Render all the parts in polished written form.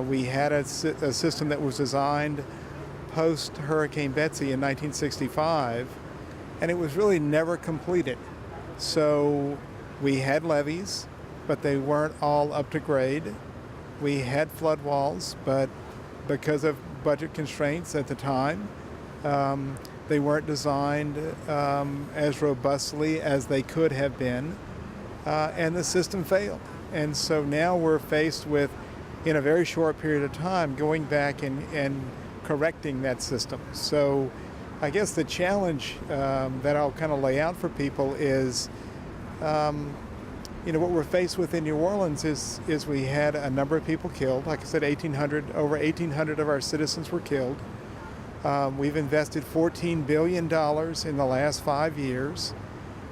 We had a system that was designed post Hurricane Betsy in 1965, and it was really never completed. So we had levees, but they weren't all up to grade. We had flood walls, but because of budget constraints at the time, they weren't designed as robustly as they could have been, and the system failed. And so now we're faced with, in a very short period of time, going back and correcting that system. So I guess the challenge that I'll kind of lay out for people is, what we're faced with in New Orleans is we had a number of people killed. Like I said, over 1,800 of our citizens were killed. We've invested $14 billion in the last 5 years.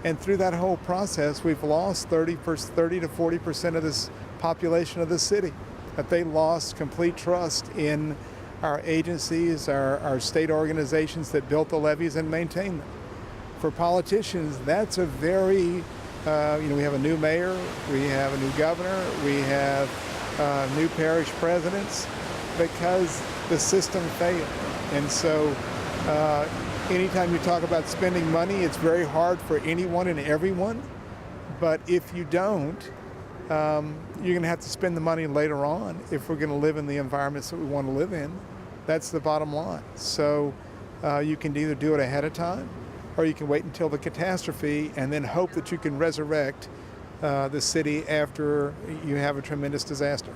And through that whole process, we've lost 30 to 40% of this population of the city. That they lost complete trust in our agencies, our state organizations that built the levees and maintain them. For politicians, that's a very, we have a new mayor, we have a new governor, we have new parish presidents, because the system failed. And so anytime you talk about spending money, it's very hard for anyone and everyone. But if you don't, you're going to have to spend the money later on if we're going to live in the environments that we want to live in. That's the bottom line. So you can either do it ahead of time, or you can wait until the catastrophe and then hope that you can resurrect the city after you have a tremendous disaster.